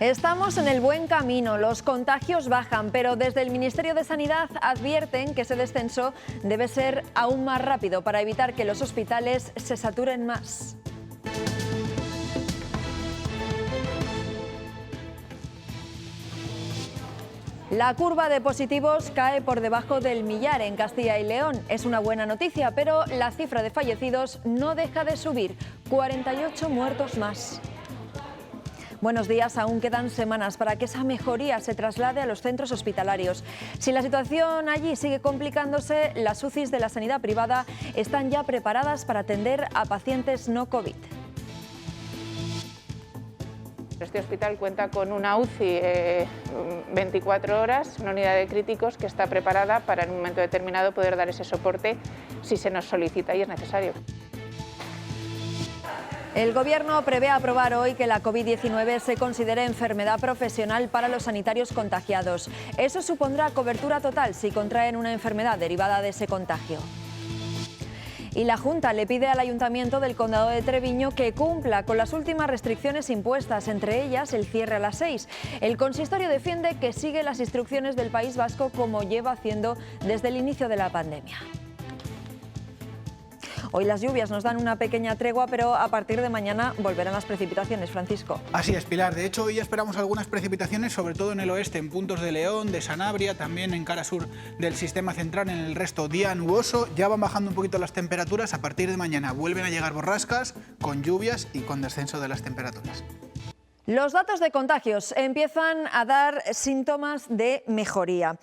Estamos en el buen camino, los contagios bajan, pero desde el Ministerio de Sanidad advierten que ese descenso debe ser aún más rápido para evitar que los hospitales se saturen más. La curva de positivos cae por debajo del millar en Castilla y León. Es una buena noticia, pero la cifra de fallecidos no deja de subir. 48 muertos más. Buenos días, aún quedan semanas para que esa mejoría se traslade a los centros hospitalarios. Si la situación allí sigue complicándose, las UCIs de la sanidad privada están ya preparadas para atender a pacientes no COVID. Este hospital cuenta con una UCI 24 horas, una unidad de críticos que está preparada para en un momento determinado poder dar ese soporte si se nos solicita y es necesario. El Gobierno prevé aprobar hoy que la COVID-19 se considere enfermedad profesional para los sanitarios contagiados. Eso supondrá cobertura total si contraen una enfermedad derivada de ese contagio. Y la Junta le pide al Ayuntamiento del Condado de Treviño que cumpla con las últimas restricciones impuestas, entre ellas el cierre a las 6. El consistorio defiende que sigue las instrucciones del País Vasco como lleva haciendo desde el inicio de la pandemia. Hoy las lluvias nos dan una pequeña tregua, pero a partir de mañana volverán las precipitaciones, Francisco. Así es, Pilar. De hecho, hoy esperamos algunas precipitaciones, sobre todo en el oeste, en puntos de León, de Sanabria, también en cara sur del sistema central. En el resto, día nuboso. Ya van bajando un poquito las temperaturas. A partir de mañana vuelven a llegar borrascas, con lluvias y con descenso de las temperaturas. Los datos de contagios empiezan a dar síntomas de mejoría.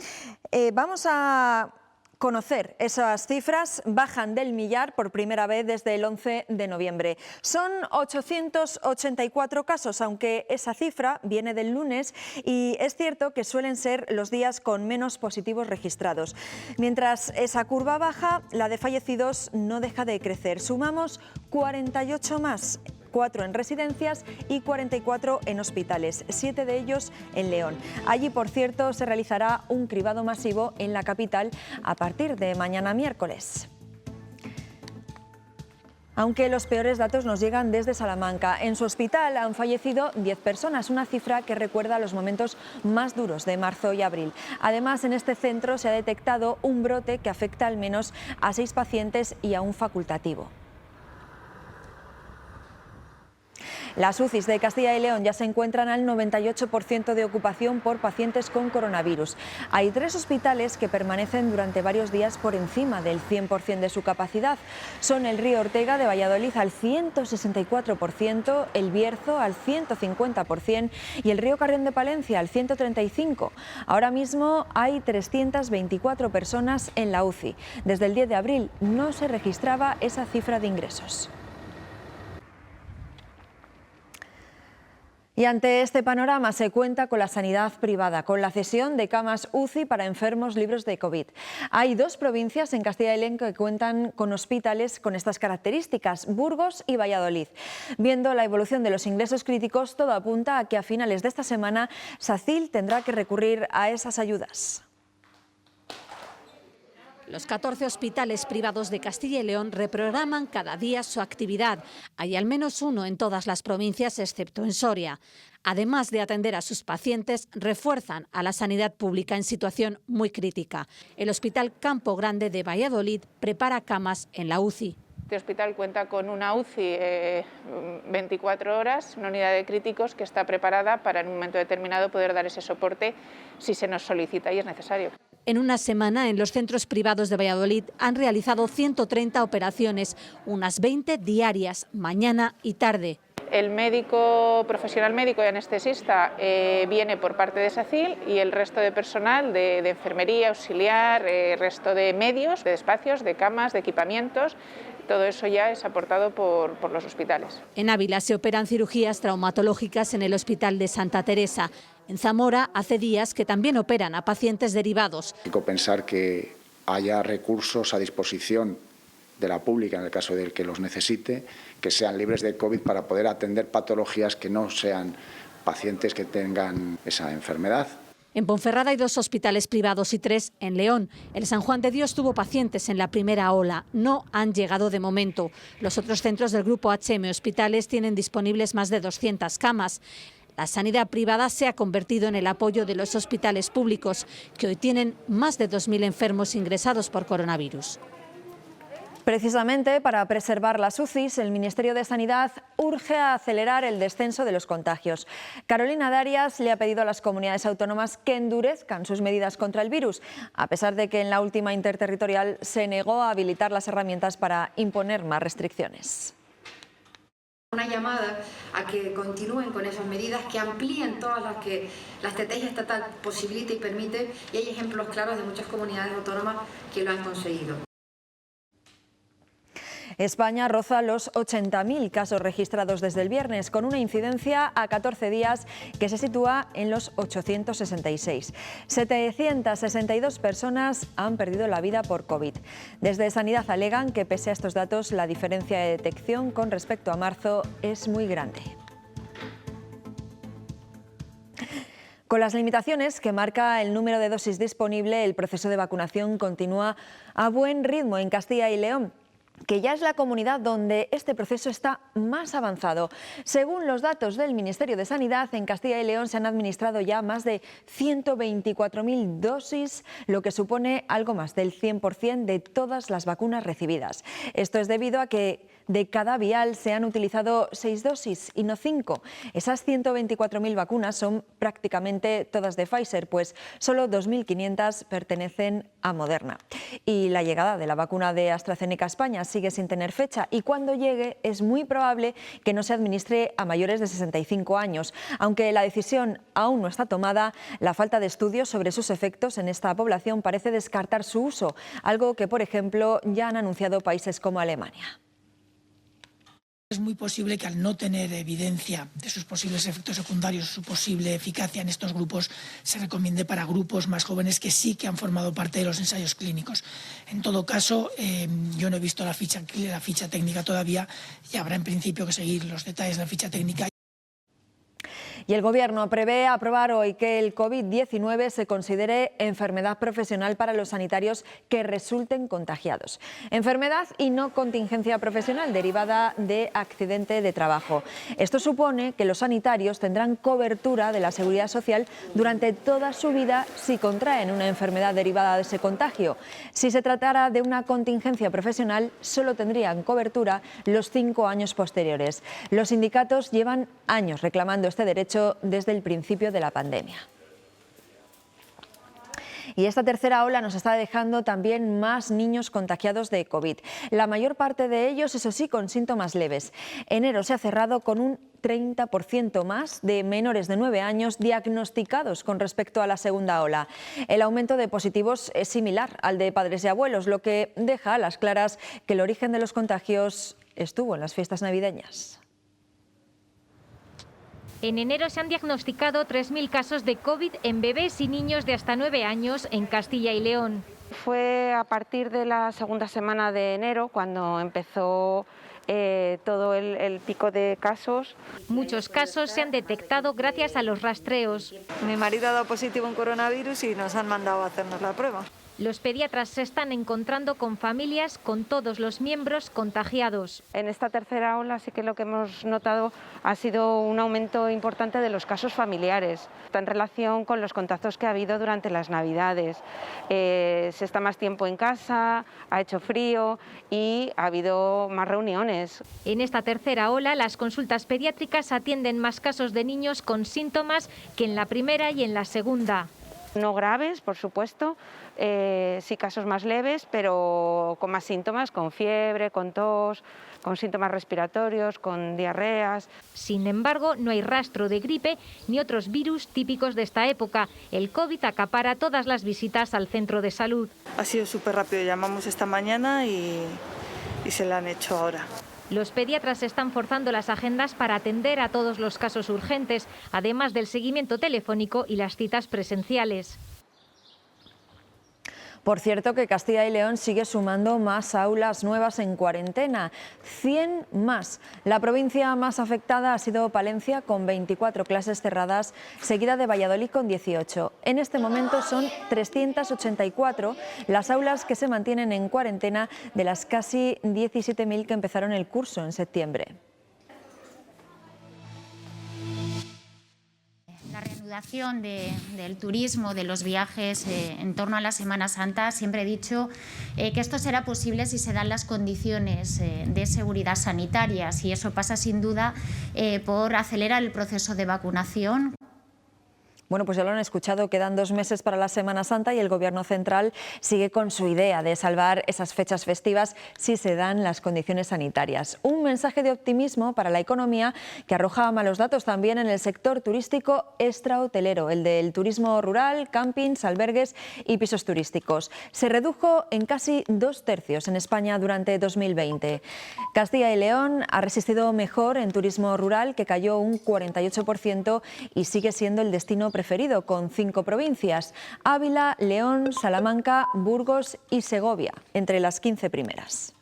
Vamos a conocer esas cifras. Bajan del millar por primera vez desde el 11 de noviembre. Son 884 casos, aunque esa cifra viene del lunes y es cierto que suelen ser los días con menos positivos registrados. Mientras esa curva baja, la de fallecidos no deja de crecer. Sumamos 48 más. 4 en residencias y 44 en hospitales, 7 de ellos en León. Allí, por cierto, se realizará un cribado masivo en la capital a partir de mañana miércoles. Aunque los peores datos nos llegan desde Salamanca. En su hospital han fallecido 10 personas, una cifra que recuerda los momentos más duros de marzo y abril. Además, en este centro se ha detectado un brote que afecta al menos a 6 pacientes y a un facultativo. Las UCIs de Castilla y León ya se encuentran al 98% de ocupación por pacientes con coronavirus. Hay 3 hospitales que permanecen durante varios días por encima del 100% de su capacidad. Son el Río Ortega de Valladolid al 164%, el Bierzo al 150% y el Río Carrión de Palencia al 135%. Ahora mismo hay 324 personas en la UCI. Desde el 10 de abril no se registraba esa cifra de ingresos. Y ante este panorama se cuenta con la sanidad privada, con la cesión de camas UCI para enfermos libres de COVID. Hay 2 provincias en Castilla y León que cuentan con hospitales con estas características, Burgos y Valladolid. Viendo la evolución de los ingresos críticos, todo apunta a que a finales de esta semana SACIL tendrá que recurrir a esas ayudas. Los 14 hospitales privados de Castilla y León reprograman cada día su actividad. Hay al menos uno en todas las provincias, excepto en Soria. Además de atender a sus pacientes, refuerzan a la sanidad pública en situación muy crítica. El Hospital Campo Grande de Valladolid prepara camas en la UCI. Este hospital cuenta con una UCI 24 horas, una unidad de críticos que está preparada para en un momento determinado poder dar ese soporte si se nos solicita y es necesario. En una semana, en los centros privados de Valladolid han realizado 130 operaciones, unas 20 diarias, mañana y tarde. El profesional médico y anestesista viene por parte de SACIL y el resto de personal de enfermería, auxiliar, resto de medios, de espacios, de camas, de equipamientos, todo eso ya es aportado por los hospitales. En Ávila se operan cirugías traumatológicas en el Hospital de Santa Teresa. En Zamora hace días que también operan a pacientes derivados. Hay que pensar que haya recursos a disposición de la pública, en el caso del que los necesite, que sean libres de COVID para poder atender patologías que no sean pacientes que tengan esa enfermedad. En Ponferrada hay 2 hospitales privados y 3 en León. El San Juan de Dios tuvo pacientes en la primera ola. No han llegado de momento. Los otros centros del Grupo HM Hospitales tienen disponibles más de 200 camas. La sanidad privada se ha convertido en el apoyo de los hospitales públicos, que hoy tienen más de 2.000 enfermos ingresados por coronavirus. Precisamente para preservar las UCIs, el Ministerio de Sanidad urge a acelerar el descenso de los contagios. Carolina Darias le ha pedido a las comunidades autónomas que endurezcan sus medidas contra el virus, a pesar de que en la última interterritorial se negó a habilitar las herramientas para imponer más restricciones. Una llamada a que continúen con esas medidas, que amplíen todas las que la estrategia estatal posibilita y permite, y hay ejemplos claros de muchas comunidades autónomas que lo han conseguido. España roza los 80.000 casos registrados desde el viernes, con una incidencia a 14 días que se sitúa en los 866. 762 personas han perdido la vida por COVID. Desde Sanidad alegan que, pese a estos datos, la diferencia de detección con respecto a marzo es muy grande. Con las limitaciones que marca el número de dosis disponible, el proceso de vacunación continúa a buen ritmo en Castilla y León, que ya es la comunidad donde este proceso está más avanzado. Según los datos del Ministerio de Sanidad, en Castilla y León se han administrado ya más de 124.000 dosis, lo que supone algo más del 100% de todas las vacunas recibidas. Esto es debido a que de cada vial se han utilizado 6 dosis y no 5. Esas 124.000 vacunas son prácticamente todas de Pfizer, pues solo 2.500 pertenecen a Moderna. Y la llegada de la vacuna de AstraZeneca a España sigue sin tener fecha, y cuando llegue es muy probable que no se administre a mayores de 65 años. Aunque la decisión aún no está tomada, la falta de estudios sobre sus efectos en esta población parece descartar su uso, algo que, por ejemplo, ya han anunciado países como Alemania. Es muy posible que, al no tener evidencia de sus posibles efectos secundarios, su posible eficacia en estos grupos, se recomiende para grupos más jóvenes que sí que han formado parte de los ensayos clínicos. En todo caso, yo no he visto la ficha técnica todavía, y habrá en principio que seguir los detalles de la ficha técnica. Y el Gobierno prevé aprobar hoy que el COVID-19 se considere enfermedad profesional para los sanitarios que resulten contagiados. Enfermedad y no contingencia profesional derivada de accidente de trabajo. Esto supone que los sanitarios tendrán cobertura de la Seguridad Social durante toda su vida si contraen una enfermedad derivada de ese contagio. Si se tratara de una contingencia profesional, solo tendrían cobertura los 5 años posteriores. Los sindicatos llevan años reclamando este derecho desde el principio de la pandemia. Y esta tercera ola nos está dejando también más niños contagiados de COVID. La mayor parte de ellos, eso sí, con síntomas leves. Enero se ha cerrado con un 30% más de menores de 9 años diagnosticados con respecto a la segunda ola. El aumento de positivos es similar al de padres y abuelos, lo que deja a las claras que el origen de los contagios estuvo en las fiestas navideñas. En enero se han diagnosticado 3.000 casos de COVID en bebés y niños de hasta 9 años en Castilla y León. Fue a partir de la segunda semana de enero cuando empezó todo el pico de casos. Muchos casos se han detectado gracias a los rastreos. Mi marido ha dado positivo en coronavirus y nos han mandado a hacernos la prueba. Los pediatras se están encontrando con familias con todos los miembros contagiados. En esta tercera ola sí que lo que hemos notado ha sido un aumento importante de los casos familiares. Está en relación con los contactos que ha habido durante las Navidades. Se está más tiempo en casa, ha hecho frío y ha habido más reuniones. En esta tercera ola, las consultas pediátricas atienden más casos de niños con síntomas que en la primera y en la segunda. No graves, por supuesto, sí casos más leves, pero con más síntomas, con fiebre, con tos, con síntomas respiratorios, con diarreas. Sin embargo, no hay rastro de gripe ni otros virus típicos de esta época. El COVID acapara todas las visitas al centro de salud. Ha sido súper rápido, llamamos esta mañana y se la han hecho ahora. Los pediatras están forzando las agendas para atender a todos los casos urgentes, además del seguimiento telefónico y las citas presenciales. Por cierto, que Castilla y León sigue sumando más aulas nuevas en cuarentena, 100 más. La provincia más afectada ha sido Palencia, con 24 clases cerradas, seguida de Valladolid con 18. En este momento son 384 las aulas que se mantienen en cuarentena de las casi 17.000 que empezaron el curso en septiembre. reanudación del turismo, de los viajes en torno a la Semana Santa, siempre he dicho que esto será posible si se dan las condiciones de seguridad sanitarias, y eso pasa sin duda por acelerar el proceso de vacunación. Bueno, pues ya lo han escuchado, quedan 2 meses para la Semana Santa y el Gobierno central sigue con su idea de salvar esas fechas festivas si se dan las condiciones sanitarias. Un mensaje de optimismo para la economía que arroja malos datos también en el sector turístico extrahotelero, el del turismo rural, campings, albergues y pisos turísticos. Se redujo en casi 2/3 en España durante 2020. Castilla y León ha resistido mejor en turismo rural, que cayó un 48% y sigue siendo el destino preferido, con 5 provincias: Ávila, León, Salamanca, Burgos y Segovia, entre las 15 primeras.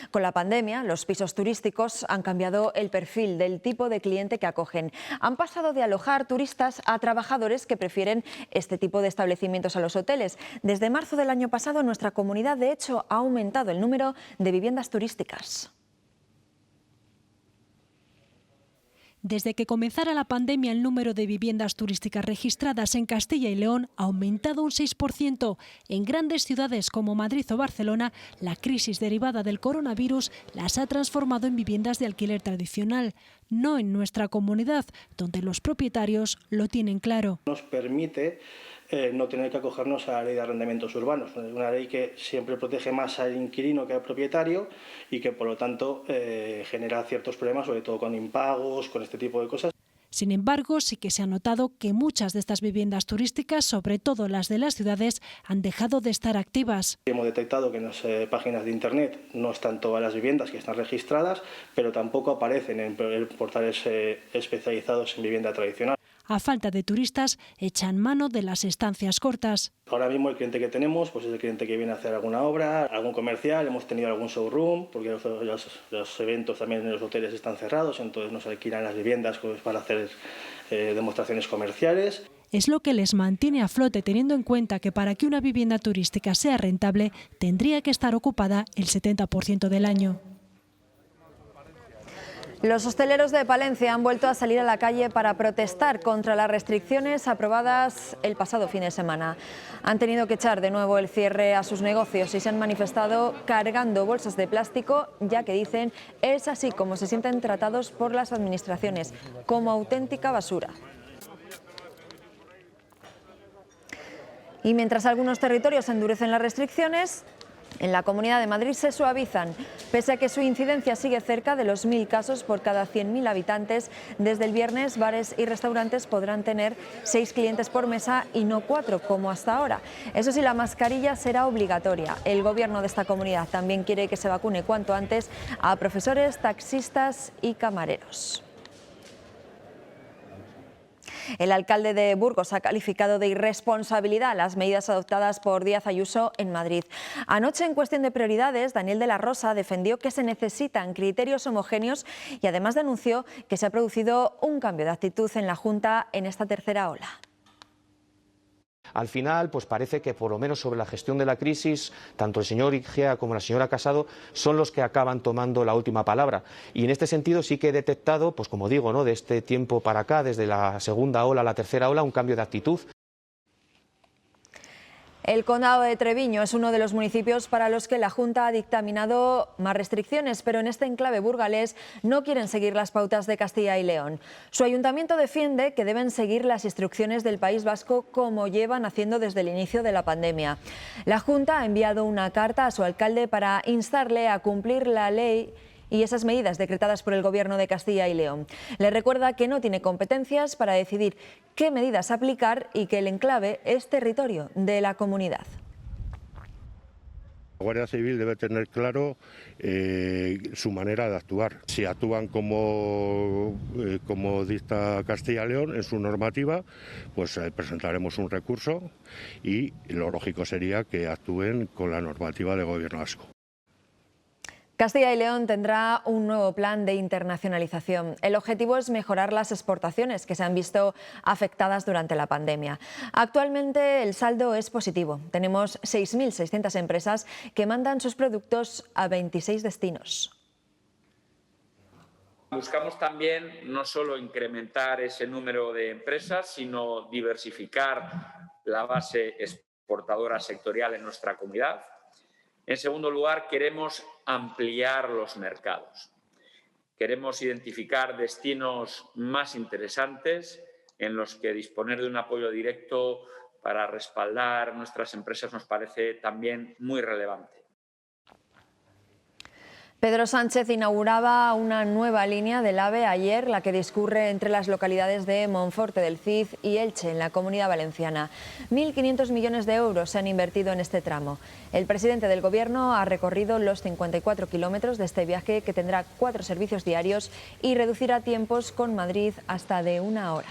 Con la pandemia, los pisos turísticos han cambiado el perfil del tipo de cliente que acogen. Han pasado de alojar turistas a trabajadores que prefieren este tipo de establecimientos a los hoteles. Desde marzo del año pasado, en nuestra comunidad, de hecho, ha aumentado el número de viviendas turísticas. Desde que comenzara la pandemia, el número de viviendas turísticas registradas en Castilla y León ha aumentado un 6%. En grandes ciudades como Madrid o Barcelona, la crisis derivada del coronavirus las ha transformado en viviendas de alquiler tradicional. No en nuestra comunidad, donde los propietarios lo tienen claro. Nos permite no tener que acogernos a la ley de arrendamientos urbanos, una ley que siempre protege más al inquilino que al propietario y que por lo tanto genera ciertos problemas, sobre todo con impagos, con este tipo de cosas. Sin embargo, sí que se ha notado que muchas de estas viviendas turísticas, sobre todo las de las ciudades, han dejado de estar activas. Hemos detectado que en las páginas de internet no están todas las viviendas que están registradas, pero tampoco aparecen en portales especializados en vivienda tradicional. A falta de turistas, echan mano de las estancias cortas. Ahora mismo el cliente que tenemos pues es el cliente que viene a hacer alguna obra, algún comercial, hemos tenido algún showroom, porque los eventos también en los hoteles están cerrados, entonces nos alquilan las viviendas pues, para hacer demostraciones comerciales. Es lo que les mantiene a flote, teniendo en cuenta que para que una vivienda turística sea rentable, tendría que estar ocupada el 70% del año. Los hosteleros de Palencia han vuelto a salir a la calle para protestar contra las restricciones aprobadas el pasado fin de semana. Han tenido que echar de nuevo el cierre a sus negocios y se han manifestado cargando bolsas de plástico, ya que dicen es así como se sienten tratados por las administraciones, como auténtica basura. Y mientras algunos territorios endurecen las restricciones, en la Comunidad de Madrid se suavizan. Pese a que su incidencia sigue cerca de los 1000 casos por cada 100.000 habitantes, desde el viernes bares y restaurantes podrán tener 6 clientes por mesa y no 4 como hasta ahora. Eso sí, la mascarilla será obligatoria. El gobierno de esta comunidad también quiere que se vacune cuanto antes a profesores, taxistas y camareros. El alcalde de Burgos ha calificado de irresponsabilidad las medidas adoptadas por Díaz Ayuso en Madrid. Anoche, en cuestión de prioridades, Daniel de la Rosa defendió que se necesitan criterios homogéneos y además denunció que se ha producido un cambio de actitud en la Junta en esta tercera ola. Al final, pues parece que por lo menos sobre la gestión de la crisis, tanto el señor Igea como la señora Casado son los que acaban tomando la última palabra. Y en este sentido sí que he detectado, pues como digo, ¿no?, de este tiempo para acá, desde la segunda ola a la tercera ola, un cambio de actitud. El condado de Treviño es uno de los municipios para los que la Junta ha dictaminado más restricciones, pero en este enclave burgalés no quieren seguir las pautas de Castilla y León. Su ayuntamiento defiende que deben seguir las instrucciones del País Vasco como llevan haciendo desde el inicio de la pandemia. La Junta ha enviado una carta a su alcalde para instarle a cumplir la ley y esas medidas decretadas por el Gobierno de Castilla y León. Le recuerda que no tiene competencias para decidir qué medidas aplicar y que el enclave es territorio de la comunidad. La Guardia Civil debe tener claro su manera de actuar. Si actúan como dicta Castilla y León en su normativa, pues presentaremos un recurso y lo lógico sería que actúen con la normativa del Gobierno vasco. Castilla y León tendrá un nuevo plan de internacionalización. El objetivo es mejorar las exportaciones que se han visto afectadas durante la pandemia. Actualmente el saldo es positivo. Tenemos 6.600 empresas que mandan sus productos a 26 destinos. Buscamos también no solo incrementar ese número de empresas, sino diversificar la base exportadora sectorial en nuestra comunidad. En segundo lugar, queremos ampliar los mercados. Queremos identificar destinos más interesantes en los que disponer de un apoyo directo para respaldar nuestras empresas nos parece también muy relevante. Pedro Sánchez inauguraba una nueva línea del AVE ayer, la que discurre entre las localidades de Monforte del Cid y Elche, en la Comunidad Valenciana. 1.500 millones de euros se han invertido en este tramo. El presidente del Gobierno ha recorrido los 54 kilómetros de este viaje, que tendrá 4 servicios diarios y reducirá tiempos con Madrid hasta de 1 hora.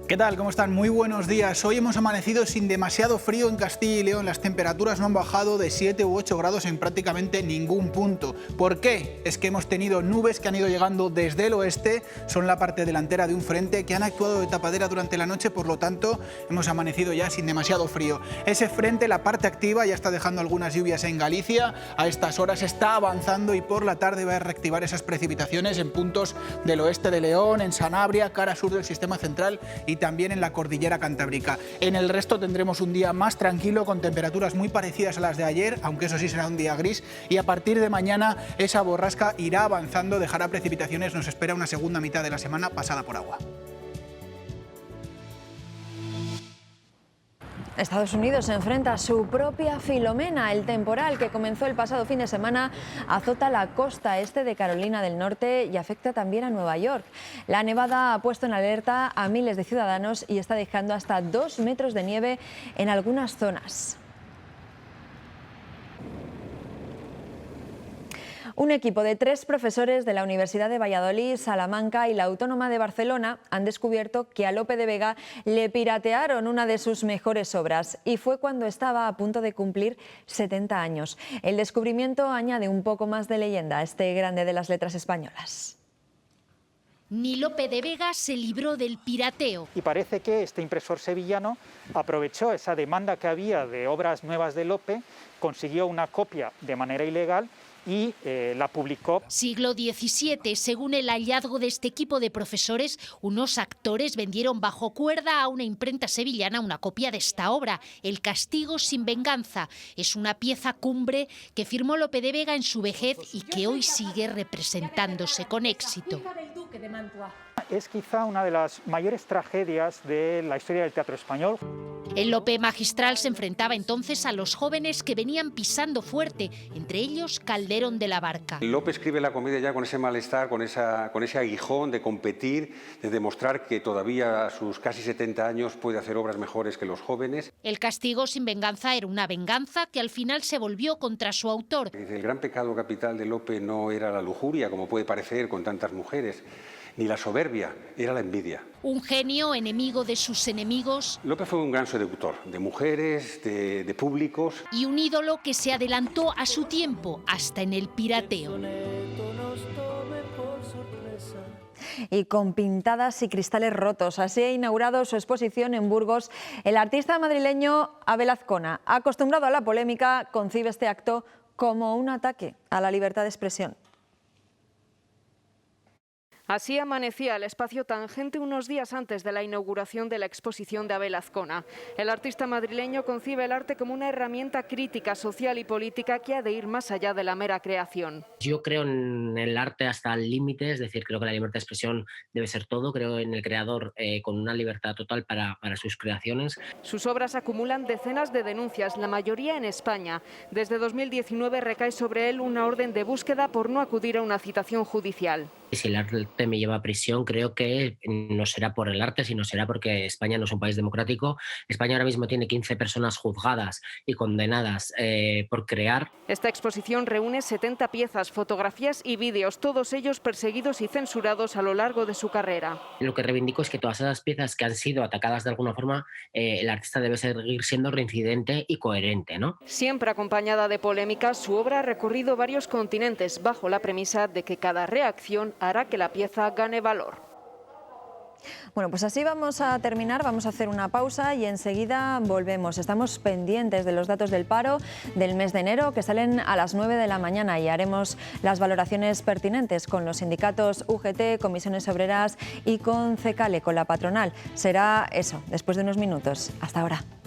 ¿Qué tal? ¿Cómo están? Muy buenos días. Hoy hemos amanecido sin demasiado frío en Castilla y León. Las temperaturas no han bajado de 7 u 8 grados en prácticamente ningún punto. ¿Por qué? Es que hemos tenido nubes que han ido llegando desde el oeste. Son la parte delantera de un frente que han actuado de tapadera durante la noche. Por lo tanto, hemos amanecido ya sin demasiado frío. Ese frente, la parte activa, ya está dejando algunas lluvias en Galicia. A estas horas está avanzando y por la tarde va a reactivar esas precipitaciones en puntos del oeste de León, en Sanabria, cara sur del sistema central y también en la cordillera cantábrica. En el resto tendremos un día más tranquilo, con temperaturas muy parecidas a las de ayer, aunque eso sí será un día gris, y a partir de mañana esa borrasca irá avanzando, dejará precipitaciones. Nos espera una segunda mitad de la semana pasada por agua. Estados Unidos se enfrenta a su propia Filomena. El temporal que comenzó el pasado fin de semana azota la costa este de Carolina del Norte y afecta también a Nueva York. La nevada ha puesto en alerta a miles de ciudadanos y está dejando hasta 2 metros de nieve en algunas zonas. Un equipo de 3 profesores de la Universidad de Valladolid, Salamanca y la Autónoma de Barcelona han descubierto que a Lope de Vega le piratearon una de sus mejores obras, y fue cuando estaba a punto de cumplir 70 años. El descubrimiento añade un poco más de leyenda a este grande de las letras españolas. Ni Lope de Vega se libró del pirateo. Y parece que este impresor sevillano aprovechó esa demanda que había de obras nuevas de Lope, consiguió una copia de manera ilegal y la publicó. Siglo XVII, según el hallazgo de este equipo de profesores, unos actores vendieron bajo cuerda a una imprenta sevillana una copia de esta obra, El castigo sin venganza. Es una pieza cumbre que firmó Lope de Vega en su vejez y que hoy sigue representándose con éxito. Es quizá una de las mayores tragedias de la historia del teatro español. El Lope magistral se enfrentaba entonces a los jóvenes que venían pisando fuerte, entre ellos Calderón de la Barca. Lope escribe la comedia ya con ese malestar, con ese aguijón de competir, de demostrar que todavía a sus casi 70 años puede hacer obras mejores que los jóvenes. El castigo sin venganza era una venganza que al final se volvió contra su autor. El gran pecado capital de Lope no era la lujuria, como puede parecer con tantas mujeres, ni la soberbia, era la envidia. Un genio enemigo de sus enemigos. Lope fue un gran seductor, de mujeres, de públicos. Y un ídolo que se adelantó a su tiempo, hasta en el pirateo. Y con pintadas y cristales rotos. Así ha inaugurado su exposición en Burgos el artista madrileño Abel Azcona. Acostumbrado a la polémica, concibe este acto como un ataque a la libertad de expresión. Así amanecía el espacio Tangente unos días antes de la inauguración de la exposición de Abel Azcona. El artista madrileño concibe el arte como una herramienta crítica, social y política que ha de ir más allá de la mera creación. Yo creo en el arte hasta el límite, es decir, creo que la libertad de expresión debe ser todo. Creo en el creador con una libertad total para sus creaciones. Sus obras acumulan decenas de denuncias, la mayoría en España. Desde 2019 recae sobre él una orden de búsqueda por no acudir a una citación judicial. Si el arte me lleva a prisión, creo que no será por el arte, sino será porque España no es un país democrático. España ahora mismo tiene 15 personas juzgadas y condenadas por crear. Esta exposición reúne 70 piezas, fotografías y vídeos, todos ellos perseguidos y censurados a lo largo de su carrera. Lo que reivindico es que todas esas piezas que han sido atacadas de alguna forma, el artista debe seguir siendo reincidente y coherente, ¿no? Siempre acompañada de polémicas, su obra ha recorrido varios continentes bajo la premisa de que cada reacción hará que la pieza gane valor. Bueno, pues así vamos a terminar, vamos a hacer una pausa y enseguida volvemos. Estamos pendientes de los datos del paro del mes de enero que salen a las 9 de la mañana y haremos las valoraciones pertinentes con los sindicatos UGT, comisiones obreras y con CECALE, con la patronal. Será eso, después de unos minutos. Hasta ahora.